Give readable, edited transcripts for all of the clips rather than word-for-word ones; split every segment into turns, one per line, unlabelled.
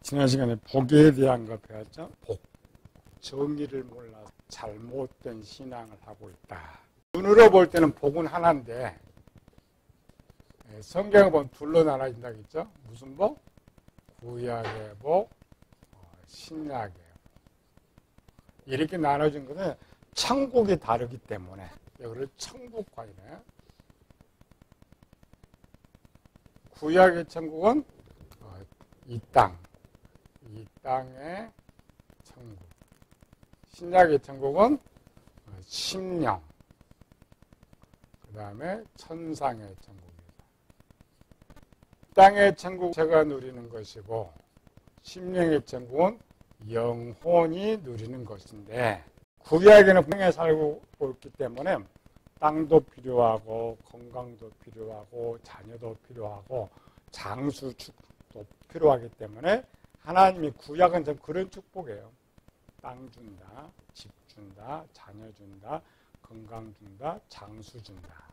지난 시간에 복에 대한 거 배웠죠? 복. 정의를 몰라서 잘못된 신앙을 하고 있다. 눈으로 볼 때는 복은 하나인데 성경을 보면 둘로 나눠진다고 했죠? 무슨 복? 구약의 복, 신약의 복. 이렇게 나눠진 것은 천국이 다르기 때문에 이거를 천국관이네. 구약의 천국은 이 땅의 천국. 신약의 천국은 심령. 그 다음에 천상의 천국이다. 땅의 천국 제가 누리는 것이고 심령의 천국은 영혼이 누리는 것인데 구약에는 분명히 살고 있기 때문에 땅도 필요하고 건강도 필요하고 자녀도 필요하고 장수축도 필요하기 때문에 하나님이 구약은 좀 그런 축복이에요. 땅 준다, 집 준다, 자녀 준다, 건강 준다, 장수 준다.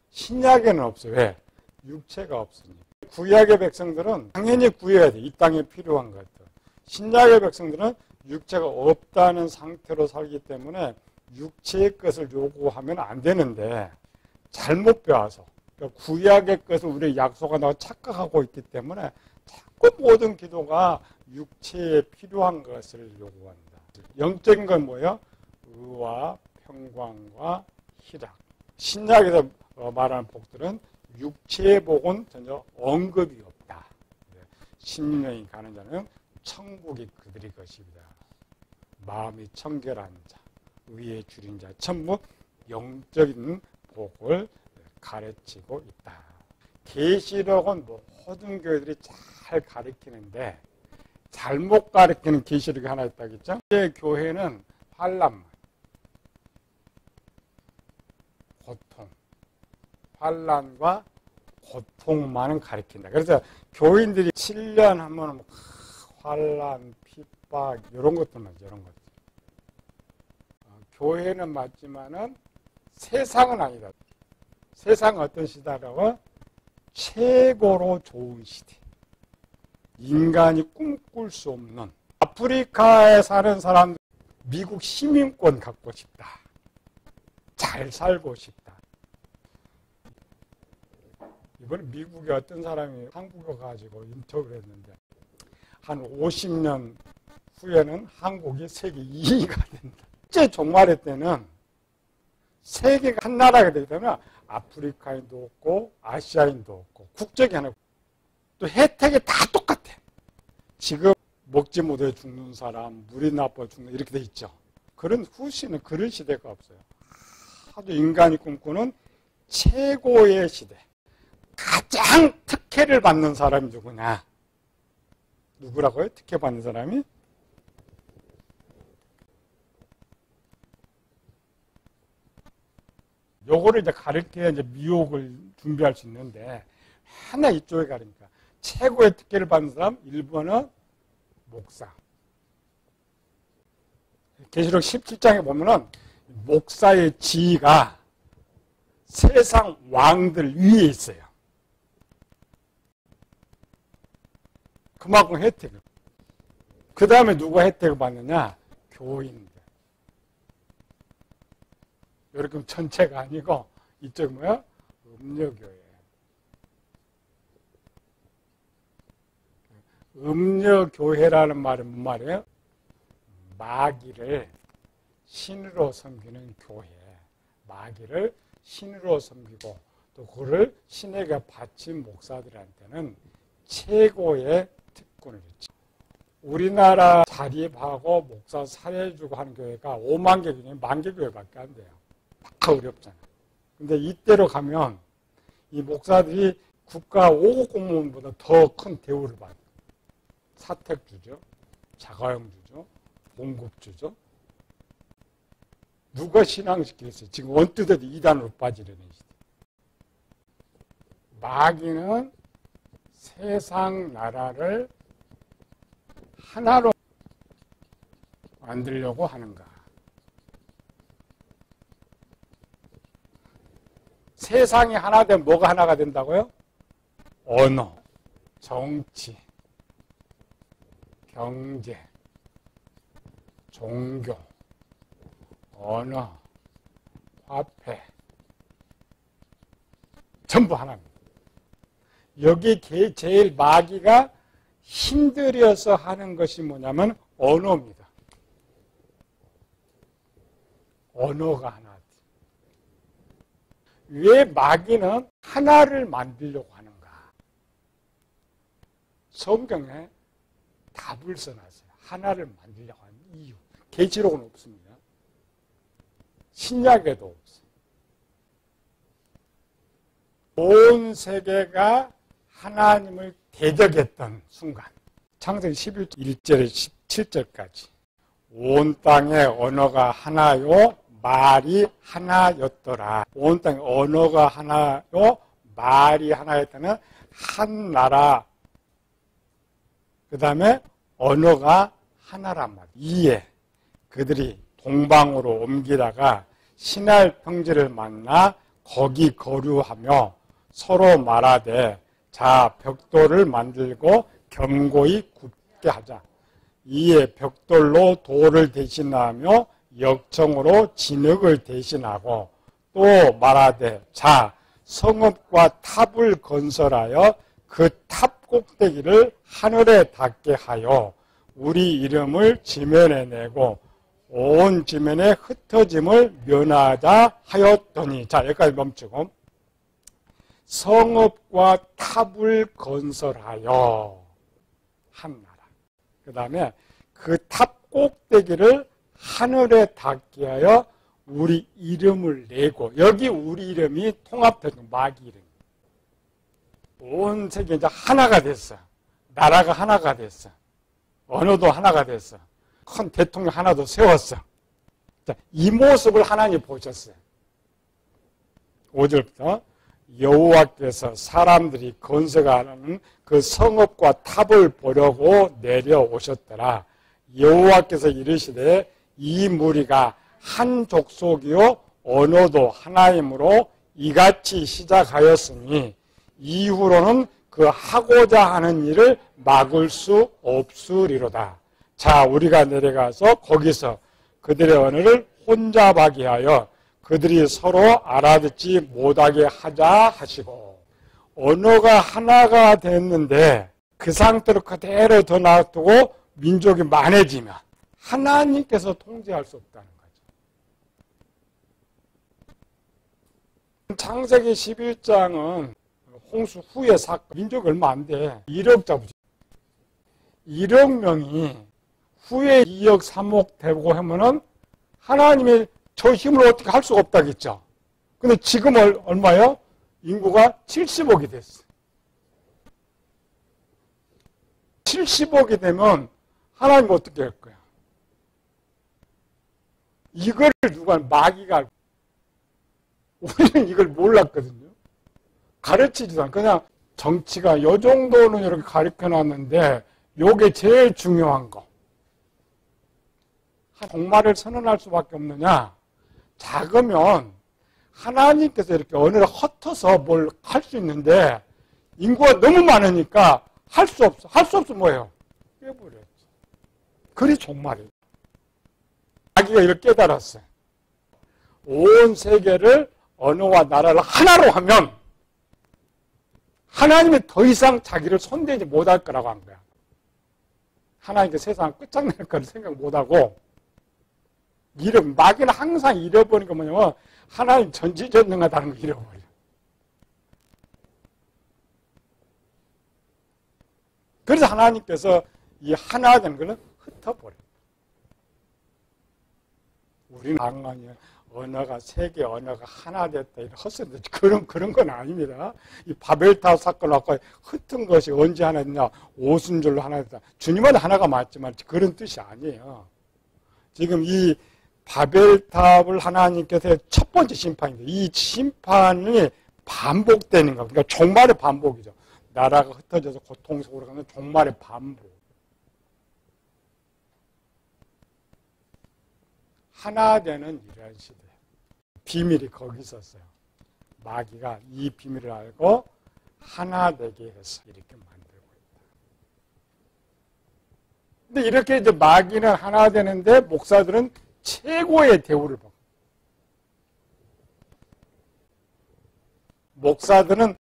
신약에는 없어요. 왜? 육체가 없으니까. 구약의 백성들은 당연히 구해야 돼. 이 땅에 필요한 것들. 신약의 백성들은 육체가 없다는 상태로 살기 때문에 육체의 것을 요구하면 안 되는데 잘못 배워서 그러니까 구약의 것을 우리 약속한다고 착각하고 있기 때문에 자꾸 모든 기도가 육체에 필요한 것을 요구한다. 영적인 건 뭐예요? 의와 평강과 희락. 신약에서 말하는 복들은 육체의 복은 전혀 언급이 없다. 심령이 가는 자는 천국이 그들의 것입니다. 마음이 청결한 자, 의에 줄인 자, 전부 영적인 복을 가르치고 있다. 계시록은 모든 교회들이 잘 가르치는데 잘못 가르치는 계시록이 하나 있다겠죠? 교회는 환난, 고통, 환난과 고통만은 가르친다. 그래서 교인들이 7년 하면 환난, 핍박 이런 것들만 이런 것들. 교회는 맞지만은 세상은 아니다. 세상은 어떤 시대라고? 최고로 좋은 시대. 인간이 꿈꿀 수 없는 아프리카에 사는 사람들 미국 시민권 갖고 싶다. 잘 살고 싶다. 이번에 미국에 어떤 사람이 한국에 가지고 인터뷰를 했는데 한 50년 후에는 한국이 세계 2위가 된다. 실제 종말의 때는 세계가 한 나라가 되기 때문에 아프리카인도 없고 아시아인도 없고 국적이 하나 또 혜택이 다 똑같아. 지금 먹지 못해 죽는 사람, 물이 나빠 죽는 이렇게 돼 있죠. 그런 후시는 그런 시대가 없어요. 하도 인간이 꿈꾸는 최고의 시대. 가장 특혜를 받는 사람이 누구냐? 누구라고요? 특혜 받는 사람이? 요거를 이제 가르쳐야 이제 미혹을 준비할 수 있는데 하나 이쪽에 가르니까 최고의 특혜를 받는 사람 1번은 목사. 계시록 17장에 보면은 목사의 지위가 세상 왕들 위에 있어요. 그만큼 혜택을. 그 다음에 누가 혜택을 받느냐? 교인들. 이렇게 전체가 아니고 이쪽 뭐야? 음녀교회. 음녀교회라는 말은 무슨 말이에요? 마귀를 신으로 섬기는 교회. 마귀를 신으로 섬기고 또 그를 신에게 바친 목사들한테는 최고의 특권을 줬죠. 우리나라 자립하고 목사 사회주고 하는 교회가 5만 개 중에 1만 개 교회밖에 안 돼요. 다 어렵잖아요. 근데 이때로 가면 이 목사들이 국가 5급 공무원보다 더 큰 대우를 받아요. 사택 주죠. 자가용 주죠. 봉급 주죠. 누가 신앙시키겠어요? 지금 원뜻에도 이단으로 빠지려는 시대. 마귀는 세상 나라를 하나로 만들려고 하는가? 세상이 하나 되면 뭐가 하나가 된다고요? 언어, 정치, 경제, 종교, 언어, 화폐 전부 하나입니다. 여기 제일 마귀가 힘들여서 하는 것이 뭐냐면 언어입니다. 언어가 하나. 왜 마귀는 하나를 만들려고 하는가? 성경에 답을 써놨어요. 하나를 만들려고 하는 이유. 계시록은 없습니다. 신약에도 없어요. 온 세계가 하나님을 대적했던 순간, 창세기 11절 17절까지 온 땅의 언어가 하나요 말이 하나였더라. 온 땅의 언어가 하나요 말이 하나였다는 한 나라, 그 다음에 언어가 하나란 말이에요. 이에 그들이 동방으로 옮기다가 시날 평지를 만나 거기 거류하며 서로 말하되 자 벽돌을 만들고 견고히 굳게 하자. 이에 벽돌로 돌을 대신하며 역청으로 진흙을 대신하고 또 말하되 자 성읍과 탑을 건설하여 그 탑 꼭대기를 하늘에 닿게 하여 우리 이름을 지면에 내고 온 지면에 흩어짐을 면하자 하였더니, 자 여기까지 멈추고 성읍과 탑을 건설하여 한 나라, 그 다음에 그 탑 꼭대기를 하늘에 닿게 하여 우리 이름을 내고, 여기 우리 이름이 통합되는 마귀 이름. 온 세계 이제 하나가 됐어. 나라가 하나가 됐어. 언어도 하나가 됐어. 큰 대통령 하나도 세웠어. 자, 이 모습을 하나님 보셨어요. 5절부터 여호와께서 사람들이 건설하는 그 성읍과 탑을 보려고 내려오셨더라. 여호와께서 이르시되 이 무리가 한 족속이요 언어도 하나이므로 이같이 시작하였으니 이후로는 그 하고자 하는 일을 막을 수 없으리로다. 자, 우리가 내려가서 거기서 그들의 언어를 혼잡하게 하여 그들이 서로 알아듣지 못하게 하자 하시고, 언어가 하나가 됐는데 그 상태로 그대로 더 놔두고 민족이 많아지면 하나님께서 통제할 수 없다는 거죠. 창세기 11장은 홍수 후의 사건, 민족이 얼마 안 돼. 1억 잡으죠. 1억 명이 후에 2억, 3억 되고 하면은 하나님의 저 힘을 어떻게 할 수가 없다겠죠. 근데 지금 얼마요? 인구가 70억이 됐어요. 70억이 되면 하나님 어떻게 할 거야? 이걸 누가 마귀가 알고, 우리는 이걸 몰랐거든요. 가르치지도 않고 그냥 정치가 요 정도는 이렇게 가르쳐 놨는데 요게 제일 중요한 거. 종말을 선언할 수밖에 없느냐? 작으면 하나님께서 이렇게 언어를 흩어서 뭘 할 수 있는데 인구가 너무 많으니까 할 수 없어. 할 수 없으면 뭐예요? 깨버렸지. 그리 종말이에요. 자기가 이걸 깨달았어요. 온 세계를 언어와 나라를 하나로 하면 하나님이 더 이상 자기를 손대지 못할 거라고 한 거야. 하나님께 세상을 끝장낼 거를 생각 못하고, 마귀는 항상 잃어버린 거 뭐냐면 하나님 전지전능하다는 거 잃어버려. 그래서 하나님께서 이 하나 되는 거는 흩어버려. 우리는 방언이 언어가 세계 언어가 하나 됐다 이런 헛소리, 그런 건 아닙니다. 이 바벨탑 사건 갖고 흩은 것이 언제 하나 됐냐? 오순절로 하나 됐다. 주님은 하나가 맞지만 그런 뜻이 아니에요. 지금 이 바벨탑을 하나님께서 첫 번째 심판인데 이 심판이 반복되는 거, 그러니까 종말의 반복이죠. 나라가 흩어져서 고통 속으로 가는 종말의 반복. 하나 되는 이러한 시대. 비밀이 거기 있었어요. 마귀가 이 비밀을 알고 하나 되게 해서 이렇게 만들고 근데 이렇게 이제 마귀는 하나 되는데 목사들은 최고의 대우를 받고. 목사들은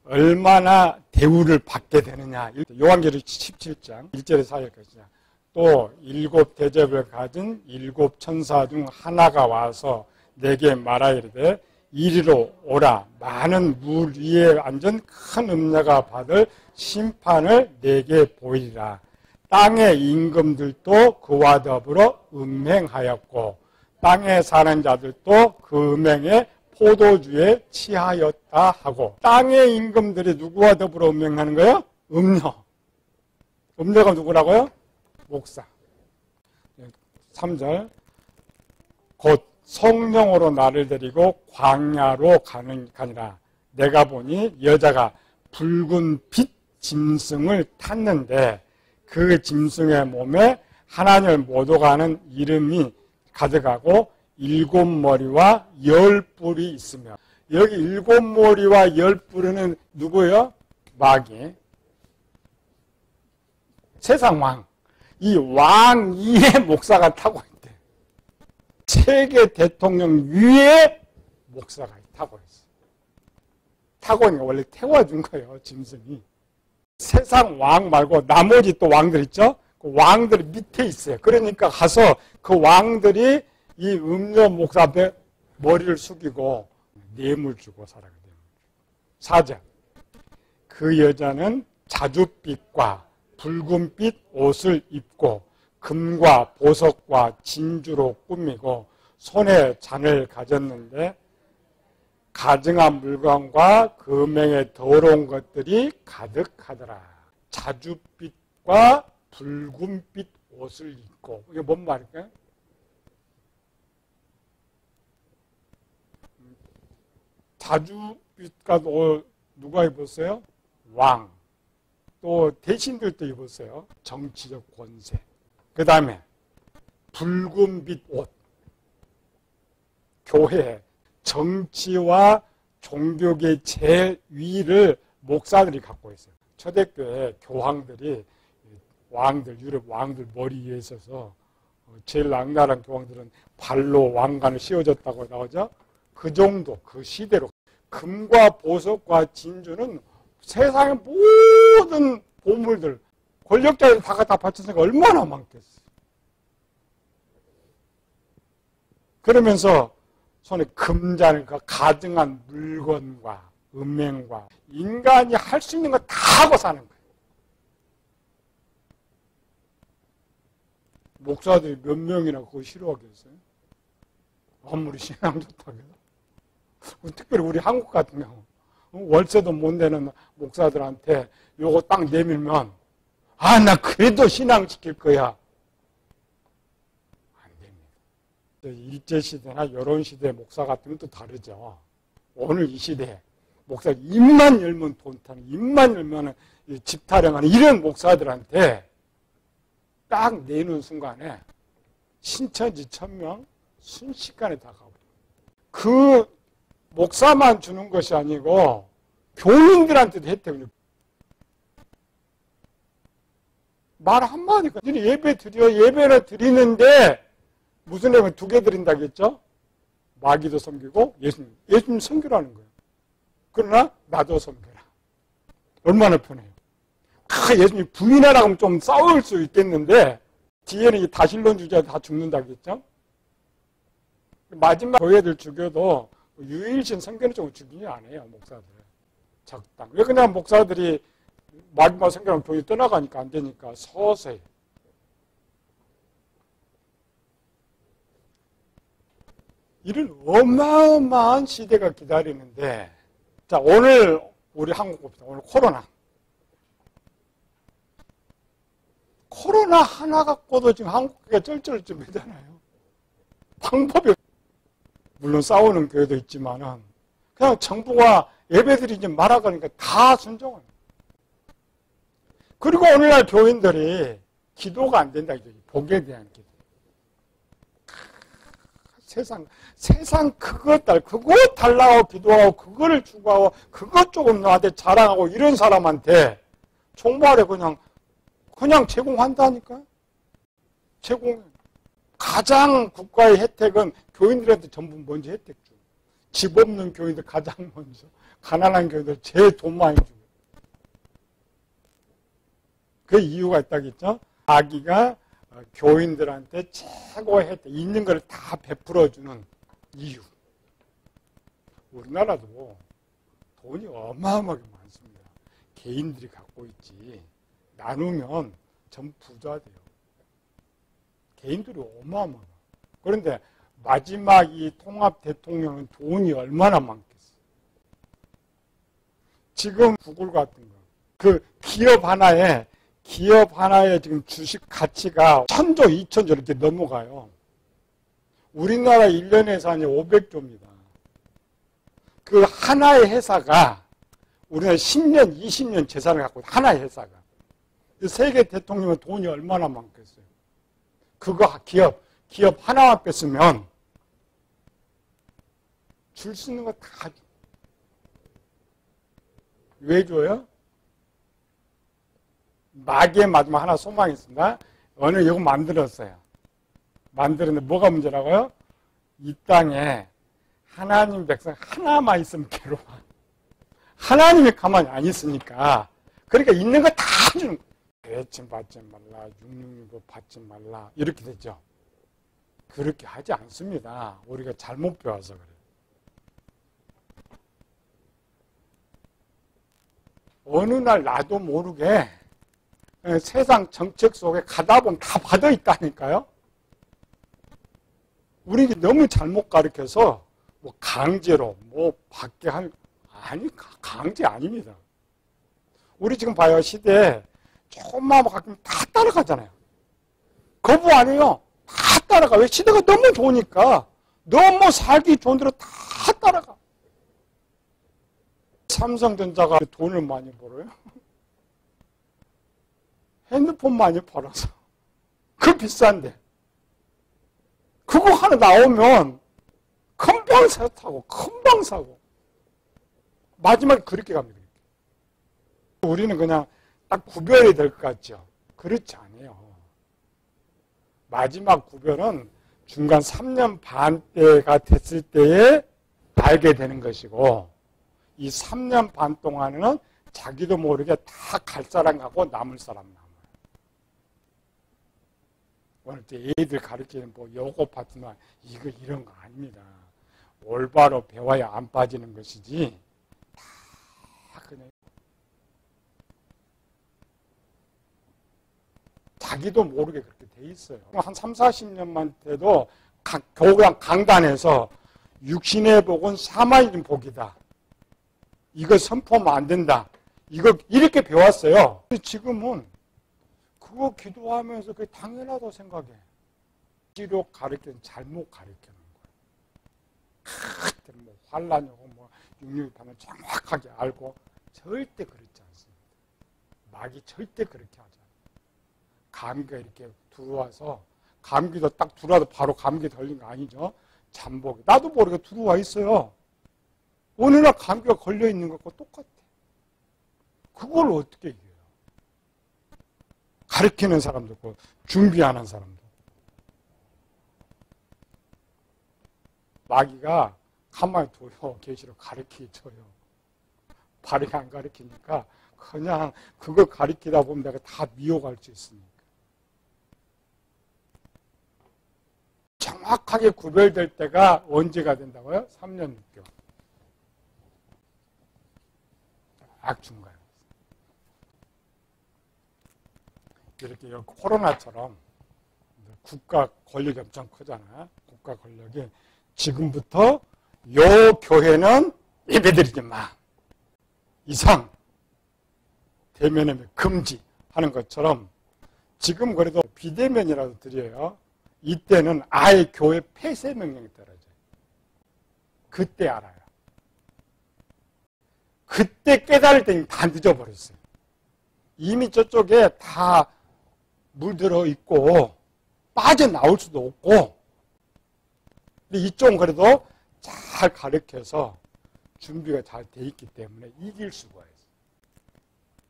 얼마나 대우를 받게 되느냐. 요한계시록 17장 1절에 사역할 것이냐. 또 7 대접을 가진 7 천사 중 하나가 와서 내게 말하이르되 이리로 오라. 많은 물 위에 앉은 큰 음녀가 받을 심판을 내게 보이리라. 땅의 임금들도 그와 더불어 음행하였고 땅에 사는 자들도 그 음행에 포도주에 취하였다 하고. 땅의 임금들이 누구와 더불어 음행하는 거예요? 음녀. 음녀가 누구라고요? 목사. 3절 곧 성령으로 나를 데리고 광야로 가니라. 내가 보니 여자가 붉은 빛 짐승을 탔는데 그 짐승의 몸에 하나님을 모독하는 이름이 가득하고 7 머리와 10 뿔이 있으며. 여기 7 머리와 10 뿔은 누구예요? 마귀. 세상 왕. 이 왕 위에 목사가 타고 있대. 세계 대통령 위에 목사가 타고 있어. 타고 있는 거 원래 태워준 거예요, 짐승이. 세상 왕 말고 나머지 또 왕들 있죠? 그 왕들이 밑에 있어요. 그러니까 가서 그 왕들이 이 음녀 목사 앞에 머리를 숙이고 뇌물 주고 살아가요. 4절 그 여자는 자줏빛과 붉은빛 옷을 입고 금과 보석과 진주로 꾸미고 손에 잔을 가졌는데 가증한 물건과 금행의 더러운 것들이 가득하더라. 자줏빛과 붉은빛 옷을 입고. 이게 뭔 말일까요? 자줏빛과 누가 입었어요? 왕. 또 대신들도 입었어요. 정치적 권세. 그 다음에 붉은빛 옷. 교회, 정치와 종교계 제위를 목사들이 갖고 있어요. 초대교회 교황들이 왕들, 유럽 왕들 머리 위에 있어서 제일 악랄한 교황들은 발로 왕관을 씌워줬다고 나오죠. 그 정도, 그 시대로. 금과 보석과 진주는 세상의 모든 보물들, 권력자들 다 갖다 바쳤으니까 얼마나 많겠어. 그러면서 손에 금잔과 가증한 물건과 음행과 인간이 할 수 있는 거 다 하고 사는 거예요. 목사들이 몇 명이나 그거 싫어하겠어요? 아무리 신앙 좋다고 해서. 특별히 우리 한국 같은 경우 월세도 못 내는 목사들한테 요거 딱 내밀면 나 그래도 신앙시킬 거야. 안 됩니다. 일제시대나 이런 시대 목사 같은 건 또 다르죠. 오늘 이 시대에 목사 입만 열면 돈 타는, 입만 열면 집 타령하는 이런 목사들한테 딱 내는 순간에 신천지 1000명 순식간에 다 가버려요. 그 목사만 주는 것이 아니고 교인들한테도 혜택을. 말 한마디가 예배 드려, 예배를 드리는데 무슨 예배 2개 드린다겠죠? 마귀도 섬기고 예수님 섬기라는 거예요. 그러나 나도 섬겨라. 얼마나 편해요. 예수님 부인하라고 하면 좀 싸울 수 있겠는데 뒤에는 이 다신론 주자 다 죽는다겠죠? 마지막 교회들 죽여도 유일신 성경을 좀 죽이지 않아요, 목사들. 적당. 왜 그냥 목사들이 마지막 성경을 교회 떠나가니까 안 되니까 서서히. 이런 어마어마한 시대가 기다리는데, 자, 오늘 우리 한국 봅시다. 오늘 코로나 하나 갖고도 지금 한국에 쩔쩔쩔매잖아요. 방법이, 물론 싸우는 교회도 있지만은, 그냥 정부가 예배드리지 말아가니까 다 순종을. 그리고 오늘날 교인들이 기도가 안 된다, 이거지. 복에 대한 기도. 세상 그거 달라고 기도하고, 그거를 추구하고, 그것 조금 나한테 자랑하고, 이런 사람한테 정말에 그냥 제공한다니까? 제공. 가장 국가의 혜택은 교인들한테 전부 먼저 혜택 줘. 집 없는 교인들 가장 먼저. 가난한 교인들 제일 돈 많이 주고. 그 이유가 있다겠죠? 자기가 교인들한테 최고의 혜택, 있는 걸 다 베풀어주는 이유. 우리나라도 돈이 어마어마하게 많습니다. 개인들이 갖고 있지. 나누면 전부 부자 돼요. 개인들이 어마어마하다. 그런데 마지막 이 통합 대통령은 돈이 얼마나 많겠어. 지금 구글 같은 거. 그 기업 하나에 지금 주식 가치가 1000조, 2000조 이렇게 넘어가요. 우리나라 1년 예산이 500조입니다. 그 하나의 회사가 우리나라 10년, 20년 재산을 갖고 있는 하나의 회사가. 세계 대통령은 돈이 얼마나 많겠어요. 그거 기업 하나만 뺐으면 줄 수 있는 거 다 줘. 왜 줘요? 마귀의 마지막 하나 소망이 있습니다. 오늘 이거 만들었어요. 만들었는데 뭐가 문제라고요? 이 땅에 하나님 백성 하나만 있으면 괴로워. 하나님이 가만히 안 있으니까. 그러니까 있는 거 다 주는 거예요. 대침 받지 말라, 666 받지 말라 이렇게 되죠. 그렇게 하지 않습니다. 우리가 잘못 배워서 그래요. 어느 날 나도 모르게 세상 정책 속에 가다 보면 다 받아 있다니까요. 우리가 너무 잘못 가르쳐서 뭐 강제로 뭐 받게 아니 강제 아닙니다. 우리 지금 봐요. 시대에 조금만 가끔 다 따라가잖아요. 거부 안 해요. 다 따라가. 왜? 시대가 너무 좋으니까. 너무 살기 좋은 대로 다 따라가. 삼성전자가 돈을 많이 벌어요. 핸드폰 많이 팔아서. 그 비싼데. 그거 하나 나오면 금방 사고 금방 사고. 마지막에 그렇게 갑니다. 우리는 그냥 딱 구별이 될 것 같죠. 그렇지 않아요. 마지막 구별은 중간 3년 반 때가 됐을 때에 알게 되는 것이고, 이 3년 반 동안에는 자기도 모르게 다 갈 사람 가고 남을 사람 남아요. 오늘 때 애들 가르치는 뭐 요거 파트너 이거 이런 거 아닙니다. 올바로 배워야 안 빠지는 것이지. 다 그냥 자기도 모르게 그렇게 돼 있어요. 한 3, 40년만 돼도 교구랑 강단에서 육신의 복은 사마인 복이다. 이거 선포하면 안 된다. 이거 이렇게 배웠어요. 지금은 그거 기도하면서 그게 당연하다고 생각해. 치료 가르치는 잘못 가르치는 거예요. 뭐 환란이 오고 뭐 육류파는 정확하게 알고 절대 그렇지 않습니다. 마귀 절대 그렇게 하지 않아요. 감기가 이렇게 들어와서 감기도 딱 들어와도 바로 감기 걸린 거 아니죠. 잠복이. 나도 모르게 들어와 있어요. 어느 날 감기가 걸려 있는 것과 똑같아. 그걸 어떻게 이겨요? 가르치는 사람도 있고 준비하는 사람도. 마귀가 가만히 둬요. 계시로 가르쳐줘요. 바르게 안 가르치니까 그냥 그걸 가르치다 보면 내가 다 미워갈 수 있으니까. 정확하게 구별될 때가 언제가 된다고요? 3년 6개월. 딱 중간에. 이렇게 코로나처럼 국가 권력이 엄청 크잖아요. 국가 권력이 지금부터 요 교회는 예배드리지 마. 이상 대면에 금지하는 것처럼 지금 그래도 비대면이라도 드려요. 이때는 아예 교회 폐쇄 명령이 떨어져요. 그때 알아요. 그때 깨달을 때는 다 늦어버렸어요. 이미 저쪽에 다 물들어 있고 빠져나올 수도 없고, 근데 이쪽은 그래도 잘 가르쳐서 준비가 잘 돼 있기 때문에 이길 수가 있어요.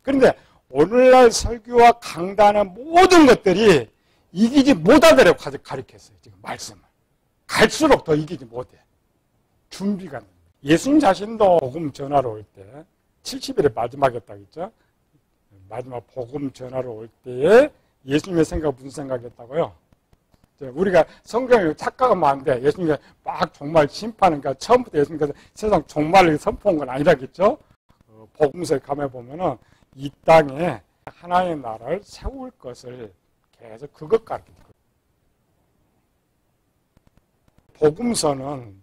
그런데 오늘날 설교와 강단의 모든 것들이 이기지 못하더라고 가르쳤어요. 지금 말씀을. 갈수록 더 이기지 못해. 준비가. 예수님 자신도 복음 전하러 올 때 70일의 마지막이었다고 했죠. 마지막 복음 전하러 올 때에 예수님의 생각 무슨 생각이었다고요? 우리가 성경에 착각하면 안 돼. 예수님이 막 종말 심판하니까 처음부터 예수님께서 세상 종말을 선포한 건 아니라겠죠. 복음서에 가면 보면은 이 땅에 하나의 나라를 세울 것을 계속 그것 가르쳐요. 복음서는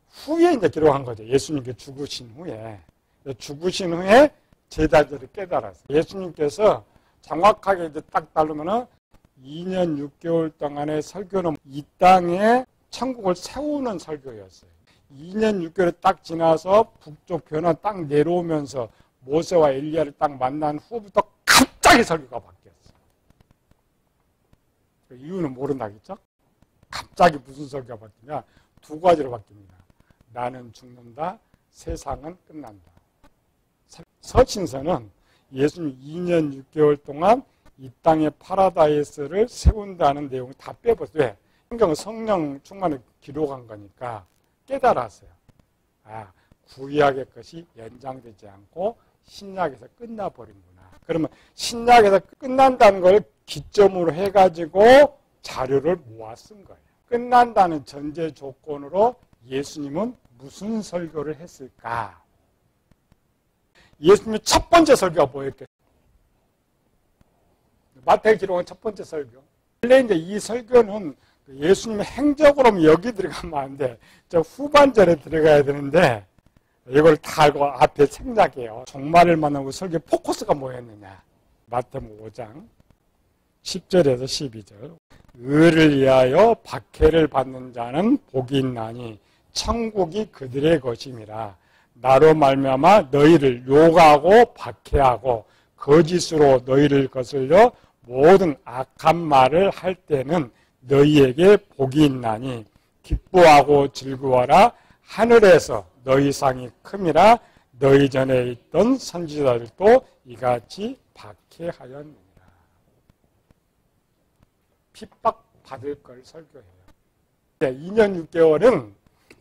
후에 이제 기록한 거죠. 예수님께 죽으신 후에. 죽으신 후에 제자들이 깨달았어요. 예수님께서 정확하게 이제 딱 따르면은 2년 6개월 동안의 설교는 이 땅에 천국을 세우는 설교였어요. 2년 6개월이 딱 지나서 북쪽 변화 딱 내려오면서 모세와 엘리야를 딱 만난 후부터 갑자기 설교가 바뀌었어요. 그 이유는 모른다겠죠? 갑자기 무슨 설교가 바뀌냐? 두 가지로 바뀝니다. 나는 죽는다, 세상은 끝난다. 서신서는 예수님 2년 6개월 동안 이 땅의 파라다이스를 세운다는 내용을 다 빼버렸어요. 왜? 성경은 성령 충만을 기록한 거니까 깨달았어요. 아, 구약의 것이 연장되지 않고 신약에서 끝나버린구나. 그러면 신약에서 끝난다는 걸 기점으로 해가지고 자료를 모아 쓴 거예요. 끝난다는 전제 조건으로 예수님은 무슨 설교를 했을까? 예수님의 첫 번째 설교가 뭐였겠어요? 마태의 기록은 첫 번째 설교. 원래 이제 이 설교는 예수님의 행적으로 여기 들어가면 안 돼. 저 후반절에 들어가야 되는데 이걸 다 알고 앞에 생략해요. 종말을 만나고 설교 포커스가 뭐였느냐. 마태복음 5장 10절에서 12절. 의를 위하여 박해를 받는 자는 복이 있나니 천국이 그들의 것임이라. 나로 말미암아 너희를 욕하고 박해하고 거짓으로 너희를 거슬려 모든 악한 말을 할 때는 너희에게 복이 있나니 기뻐하고 즐거워라. 하늘에서 너희 상이 큼이라. 너희 전에 있던 선지자들도 이같이 박해하였느니라. 핍박받을 걸 설교해요. 2년 6개월은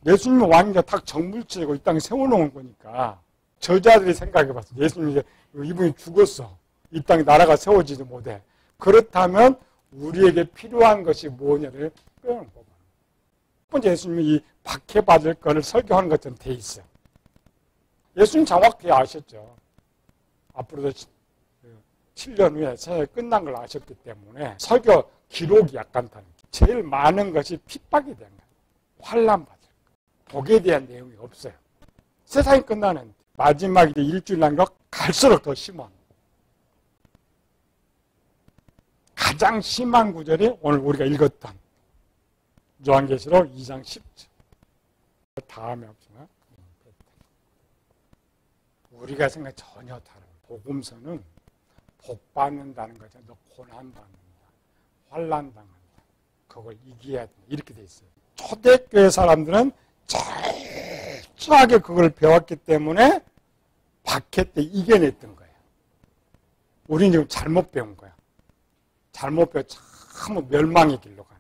예수님은 왕자 딱 정물치고 이 땅에 세워놓은 거니까 저자들이 생각해봤어. 예수님이 이분이 죽었어. 이 땅에 나라가 세워지지 못해. 그렇다면 우리에게 필요한 것이 뭐냐를 빼놓은 거고. 첫 번째 예수님이 이 박해받을 거를 설교하는 것처럼 돼 있어요. 예수님 정확히 아셨죠. 앞으로도 7년 후에 세상이 끝난 걸 아셨기 때문에 설교 기록이 약간 다른 거예요. 제일 많은 것이 핍박에 대한 거예요. 환난받을 거. 복에 대한 내용이 없어요. 세상이 끝나는 마지막 일주일 남겨 갈수록 더 심한. 가장 심한 구절이 오늘 우리가 읽었던 요한계시록 2장 10절. 다음에 없지만 우리가 생각 전혀 다른 복음서는 복 받는다는 거죠. 너 고난 받는다. 환난 당한다. 그걸 이겨야 된다. 이렇게 돼 있어요. 초대교회 사람들은 철저하게 그걸 배웠기 때문에 박해 때 이겨냈던 거예요. 우리는 지금 잘못 배운 거야. 잘못 배워 참 멸망의 길로 가.